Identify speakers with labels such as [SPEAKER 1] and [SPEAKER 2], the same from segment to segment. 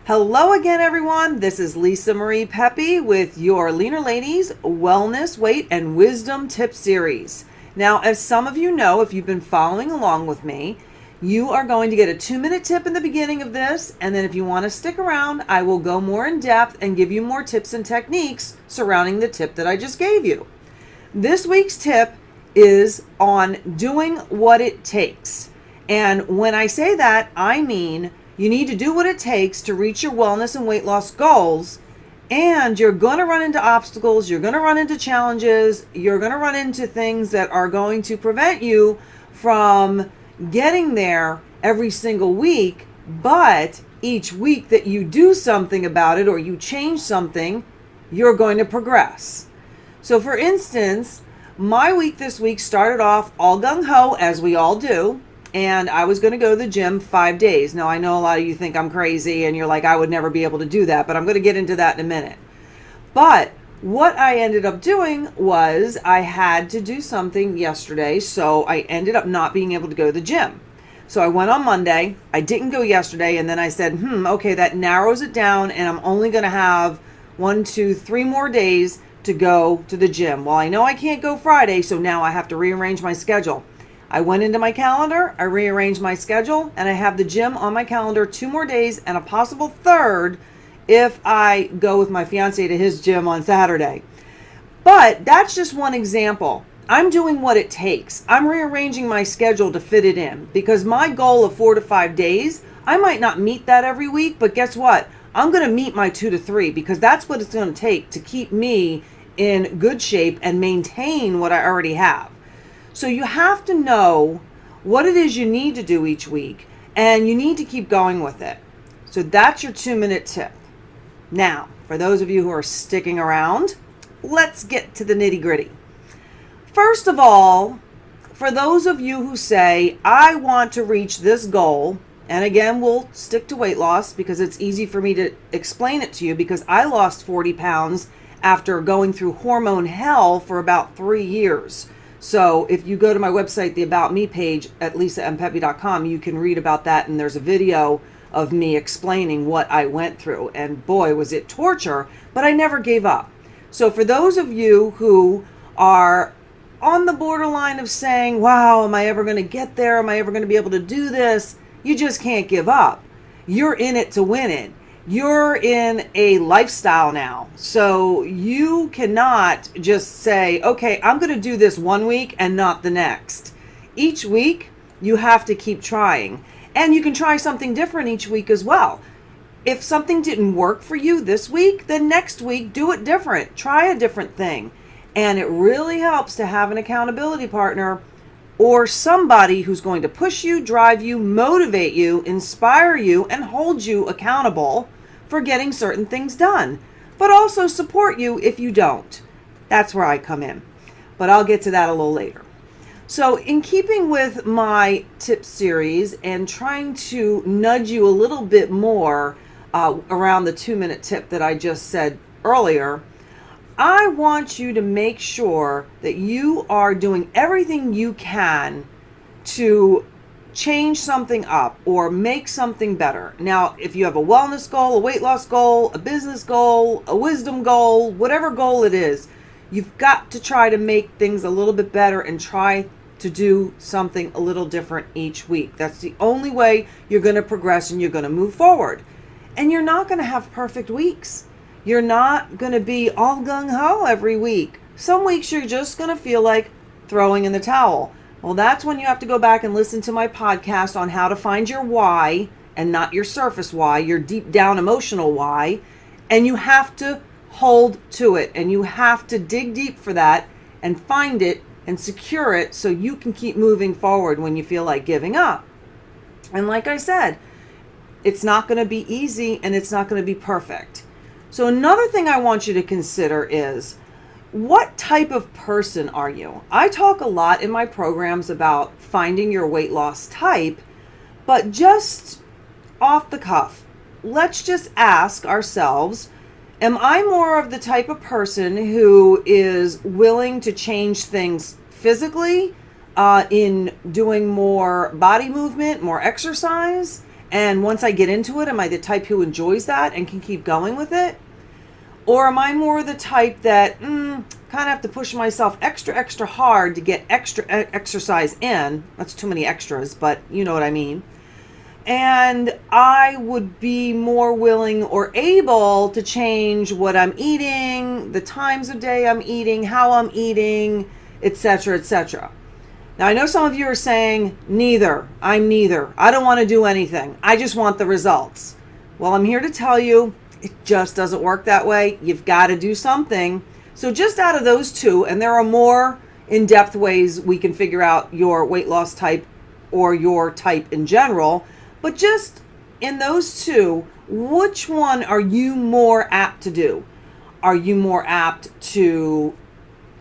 [SPEAKER 1] Hello again, everyone. This is Lisa Marie Pepe with your Leaner Ladies Wellness, Weight, and Wisdom Tip Series. Now, as some of you know, if you've been following along with me, you are going to get a 2-minute tip in the beginning of this, and then if you want to stick around, I will go more in depth and give you more tips and techniques surrounding the tip that I just gave you. This week's tip is on doing what it takes. And when I say that, I mean you need to do what it takes to reach your wellness and weight loss goals, and you're going to run into obstacles, you're going to run into challenges, you're going to run into things that are going to prevent you from getting there every single week, but each week that you do something about it or you change something, you're going to progress. So for instance, my week this week started off all gung-ho, as we all do. And I was going to go to the gym 5 days. Now, I know a lot of you think I'm crazy and you're like, I would never be able to do that, but I'm going to get into that in a minute. But what I ended up doing was I had to do something yesterday, so I ended up not being able to go to the gym. So I went on Monday. I didn't go yesterday, and then I said, okay, that narrows it down, and I'm only going to have 1, 2, 3 more days to go to the gym. Well, I know I can't go Friday, so now I have to rearrange my schedule. I went into my calendar, I rearranged my schedule, and I have the gym on my calendar 2 more days and a possible third if I go with my fiance to his gym on Saturday. But that's just one example. I'm doing what it takes. I'm rearranging my schedule to fit it in because my goal of 4 to 5 days, I might not meet that every week, but guess what? I'm going to meet my 2 to 3 because that's what it's going to take to keep me in good shape and maintain what I already have. So you have to know what it is you need to do each week, and you need to keep going with it. So that's your 2-minute tip. Now, for those of you who are sticking around, let's get to the nitty-gritty. First of all, for those of you who say, I want to reach this goal, and again, we'll stick to weight loss because it's easy for me to explain it to you because I lost 40 pounds after going through hormone hell for about 3 years. So if you go to my website, the About Me page at lisampepe.com, you can read about that, and there's a video of me explaining what I went through. And boy, was it torture, but I never gave up. So for those of you who are on the borderline of saying, wow, am I ever going to get there? Am I ever going to be able to do this? You just can't give up. You're in it to win it. You're in a lifestyle now. So you cannot just say, okay, I'm going to do this 1 week and not the next. Each week, you have to keep trying. And you can try something different each week as well. If something didn't work for you this week, then next week, do it different. Try a different thing. And it really helps to have an accountability partner or somebody who's going to push you, drive you, motivate you, inspire you, and hold you accountable for getting certain things done, but also support you if you don't. That's where I come in, but I'll get to that a little later. So in keeping with my tip series and trying to nudge you a little bit more around the 2-minute tip that I just said earlier, I want you to make sure that you are doing everything you can to change something up or make something better. Now, if you have a wellness goal, a weight loss goal, a business goal, a wisdom goal, whatever goal it is, you've got to try to make things a little bit better and try to do something a little different each week. That's the only way you're going to progress and you're going to move forward. And you're not going to have perfect weeks. You're not going to be all gung-ho every week. Some weeks you're just going to feel like throwing in the towel. Well, that's when you have to go back and listen to my podcast on how to find your why and not your surface why, your deep down emotional why. And you have to hold to it and you have to dig deep for that and find it and secure it so you can keep moving forward when you feel like giving up. And like I said, it's not going to be easy and it's not going to be perfect. So another thing I want you to consider is, what type of person are you? I talk a lot in my programs about finding your weight loss type, but just off the cuff, let's just ask ourselves, am I more of the type of person who is willing to change things physically in doing more body movement, more exercise? And once I get into it, am I the type who enjoys that and can keep going with it? Or am I more the type that kind of have to push myself extra hard to get extra exercise in? That's too many extras, but you know what I mean. And I would be more willing or able to change what I'm eating, the times of day I'm eating, how I'm eating, etc., etc. Now, I know some of you are saying, neither. I'm neither. I don't want to do anything. I just want the results. Well, I'm here to tell you, it just doesn't work that way. You've got to do something. So just out of those two, and there are more in-depth ways we can figure out your weight loss type or your type in general, but just in those two, which one are you more apt to do? Are you more apt to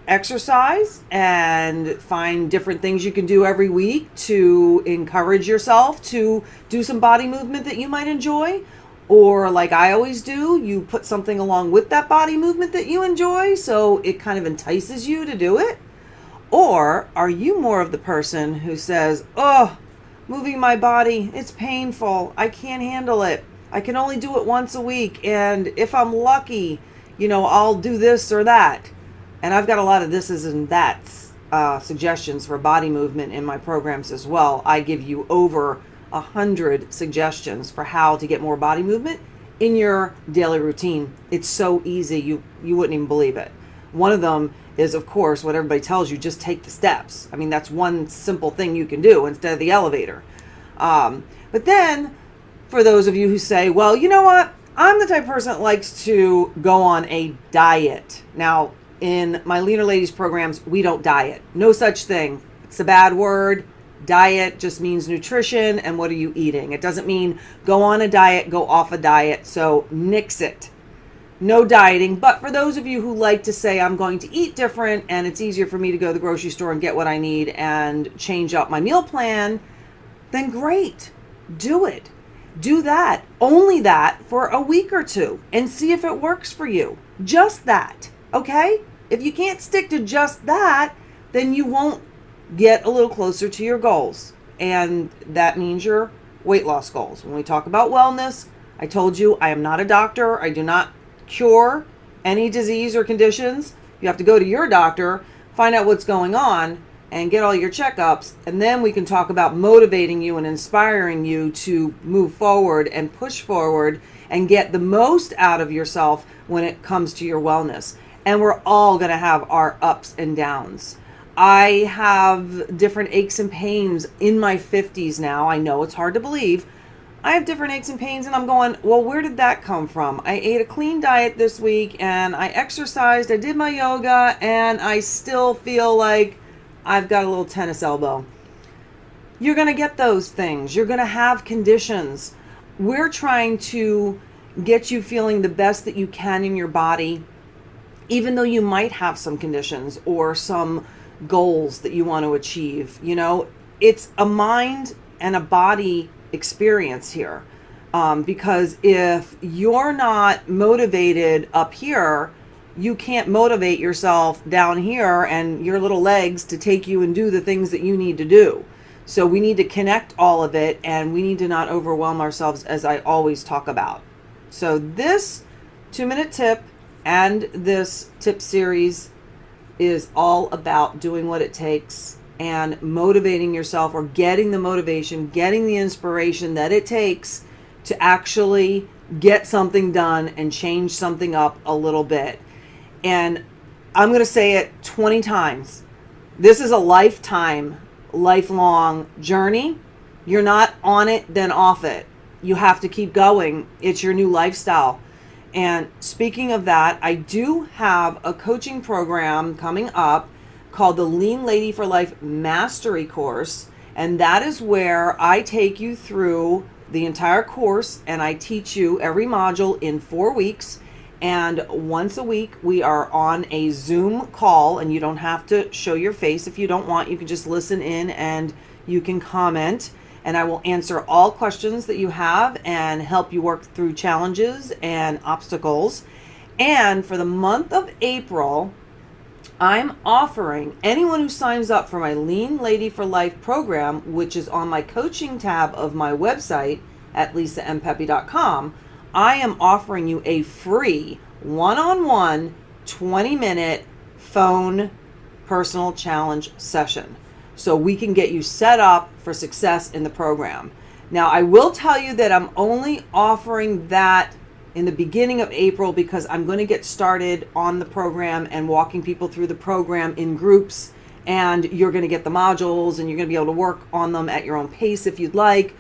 [SPEAKER 1] exercise and find different things you can do every week to encourage yourself to do some body movement that you might enjoy? Or like I always do, you put something along with that body movement that you enjoy so it kind of entices you to do it? Or are you more of the person who says, oh, moving my body, it's painful, I can't handle it, I can only do it once a week, and if I'm lucky, I'll do this or that. And I've got a lot of thises and that's suggestions for body movement in my programs as well. I give you over 100 suggestions for how to get more body movement in your daily routine. It's so easy, you wouldn't even believe it. One of them is, of course, what everybody tells you, just take the steps. I mean, that's one simple thing you can do instead of the elevator. But then, for those of you who say, well, you know what? I'm the type of person that likes to go on a diet. Now, in my Leaner Ladies programs, we don't diet. No such thing. It's a bad word. Diet just means nutrition and what are you eating. It doesn't mean go on a diet, go off a diet. So nix it. No dieting. But for those of you who like to say I'm going to eat different and it's easier for me to go to the grocery store and get what I need and change up my meal plan, then great. Do it. Do that. Only that for a week or two and see if it works for you. Just that. Okay? If you can't stick to just that, then you won't get a little closer to your goals. And that means your weight loss goals. When we talk about wellness, I told you I am not a doctor. I do not cure any disease or conditions. You have to go to your doctor, find out what's going on, and get all your checkups. And then we can talk about motivating you and inspiring you to move forward and push forward and get the most out of yourself when it comes to your wellness. And we're all going to have our ups and downs. I have different aches and pains in my 50s now. I know it's hard to believe. I have different aches and pains and I'm going, well, where did that come from? I ate a clean diet this week and I exercised, I did my yoga, and I still feel like I've got a little tennis elbow. You're going to get those things. You're going to have conditions. We're trying to get you feeling the best that you can in your body, even though you might have some conditions or some goals that you want to achieve. It's a mind and a body experience here. Because if you're not motivated up here, you can't motivate yourself down here and your little legs to take you and do the things that you need to do. So we need to connect all of it and we need to not overwhelm ourselves, as I always talk about. So this 2-minute tip and this tip series is all about doing what it takes and motivating yourself, or getting the motivation, getting the inspiration that it takes to actually get something done and change something up a little bit. And I'm going to say it 20 times. This is a lifelong journey. You're not on it, then off it. You have to keep going. It's your new lifestyle. And speaking of that, I do have a coaching program coming up called the Lean Lady for Life Mastery Course. And that is where I take you through the entire course and I teach you every module in 4 weeks. And once a week, we are on a Zoom call, and you don't have to show your face if you don't want. You can just listen in and you can comment. And I will answer all questions that you have and help you work through challenges and obstacles. And for the month of April, I'm offering anyone who signs up for my Lean Lady for Life program, which is on my coaching tab of my website, at lisampepe.com, I am offering you a free one-on-one 20-minute phone personal challenge session so we can get you set up for success in the program. Now, I will tell you that I'm only offering that in the beginning of April because I'm going to get started on the program and walking people through the program in groups, and you're going to get the modules and you're going to be able to work on them at your own pace if you'd like,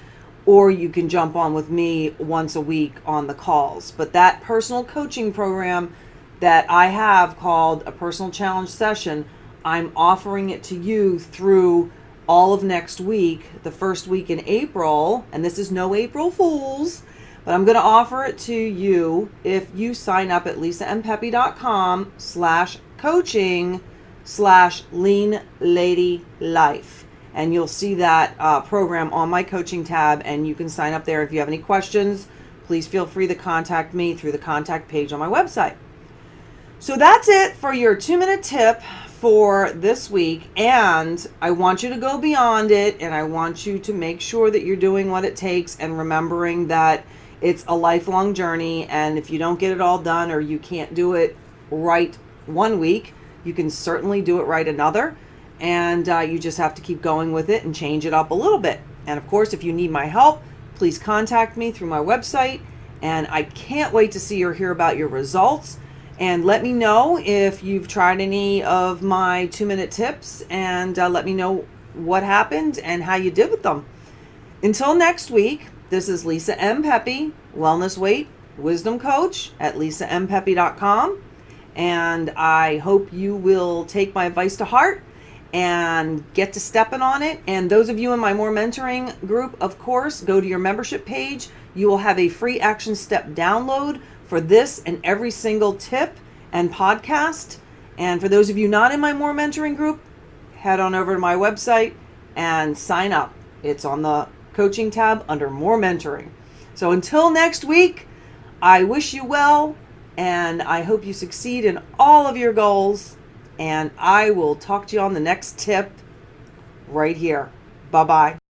[SPEAKER 1] or you can jump on with me once a week on the calls. But that personal coaching program that I have called a personal challenge session, I'm offering it to you through all of next week, the first week in April, and this is no April Fools, but I'm going to offer it to you if you sign up at lisampepe.com/coaching/lean-lady-life. And you'll see that program on my coaching tab, and you can sign up there. If you have any questions, please feel free to contact me through the contact page on my website. So that's it for your 2-minute tip for this week, and I want you to go beyond it, and I want you to make sure that you're doing what it takes and remembering that it's a lifelong journey, and if you don't get it all done or you can't do it right one week, you can certainly do it right another, and you just have to keep going with it and change it up a little bit. And of course, if you need my help, please contact me through my website, and I can't wait to see or hear about your results. And let me know if you've tried any of my 2-minute tips, and let me know what happened and how you did with them. Until next week, this is Lisa M. Pepe, Wellness, Weight, Wisdom Coach at lisampepe.com. And I hope you will take my advice to heart and get to stepping on it. And those of you in my More Mentoring group, of course, go to your membership page. You will have a free action step download for this and every single tip and podcast. And for those of you not in my More Mentoring group, head on over to my website and sign up. It's on the coaching tab under More Mentoring. So until next week, I wish you well, and I hope you succeed in all of your goals. And I will talk to you on the next tip right here. Bye-bye.